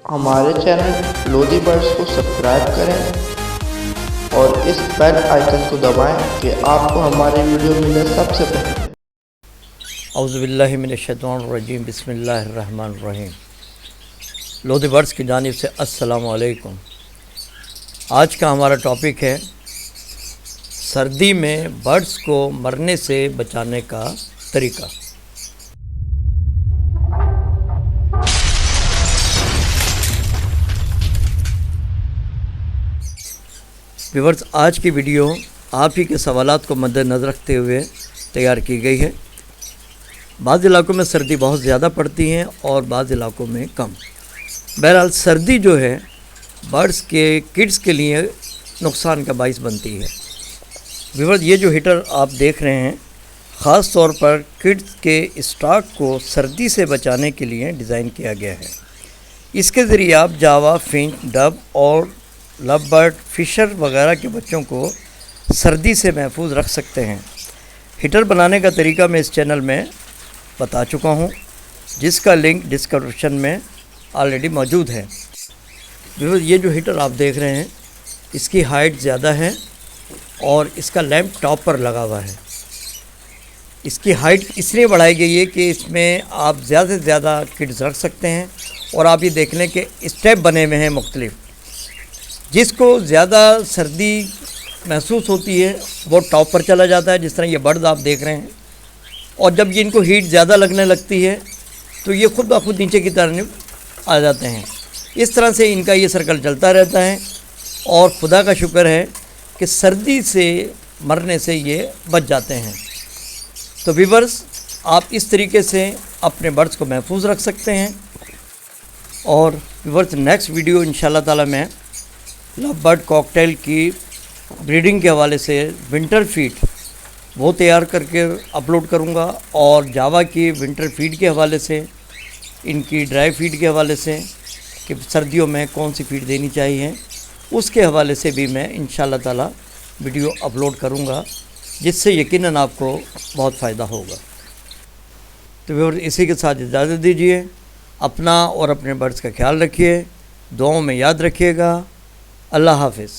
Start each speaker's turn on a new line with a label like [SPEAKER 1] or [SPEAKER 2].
[SPEAKER 1] हमारे channel Lodhi birds को subscribe करें और इस बेल आइकन को दबाएं कि आपको हमारी वीडियो मिले सबसे पहले।
[SPEAKER 2] औज़ुबिल्लाहि मिनश्शैतानिर्रजीम बिस्मिल्लाहिर्रहमानिर्रहीम। लोधी बर्ड्स की जानिब से अस्सलामु अलैकुम। आज का हमारा टॉपिक है सर्दी में बर्ड्स को मरने से बचाने का तरीका। व्यूअर्स, आज की वीडियो आप ही के सवालात को मद्देनज़र रखते हुए तैयार की गई है। बाज़ इलाकों में सर्दी बहुत ज़्यादा पड़ती है और बाज़ इलाकों में कम। बहरहाल सर्दी जो है बर्ड्स के किड्स के लिए नुकसान का बाइस बनती है। व्यूअर्स, ये जो हीटर आप देख रहे हैं ख़ास तौर पर किड्स के स्टॉक को सर्दी से बचाने के लिए डिज़ाइन किया गया है। इसके ज़रिए आप जावा, फिंच, डब और लव बर्ड, फिशर वगैरह के बच्चों को सर्दी से महफूज रख सकते हैं। हीटर बनाने का तरीका मैं इस चैनल में बता चुका हूँ, जिसका लिंक डिस्क्रिप्शन में ऑलरेडी मौजूद है। ये जो हीटर आप देख रहे हैं इसकी हाइट ज़्यादा है और इसका लैंप टॉप पर लगा हुआ है। इसकी हाइट इसलिए बढ़ाई गई है कि इसमें आप ज़्यादा से ज़्यादा किड्स रख सकते हैं। और आप ये देख लें कि स्टेप बने हुए हैं मुख्तलिफ। जिसको ज़्यादा सर्दी महसूस होती है वो टॉप पर चला जाता है, जिस तरह ये बर्ड आप देख रहे हैं। और जब ये इनको हीट ज़्यादा लगने लगती है तो ये खुद ब खुद नीचे की तरफ आ जाते हैं। इस तरह से इनका ये सर्कल चलता रहता है और खुदा का शुक्र है कि सर्दी से मरने से ये बच जाते हैं। तो व्यूअर्स, आप इस तरीके से अपने बर्ड्स को महफूज रख सकते हैं। और व्यूअर्स, नेक्स्ट वीडियो इंशाल्लाह ताला मैं लव बर्ड कॉकटेल की ब्रीडिंग के हवाले से विंटर फीड वो तैयार करके अपलोड करूँगा और जावा की विंटर फीड के हवाले से, इनकी ड्राई फीड के हवाले से कि सर्दियों में कौन सी फीड देनी चाहिए, उसके हवाले से भी मैं इंशाल्लाह ताला वीडियो अपलोड करूँगा, जिससे यकीनन आपको बहुत फ़ायदा होगा। तो व्यूअर्स, इसी के साथ इजाज़त दीजिए। अपना और अपने बर्ड्स का ख्याल रखिए, दुआओं में याद रखिएगा। अल्लाह हाफ़िज़।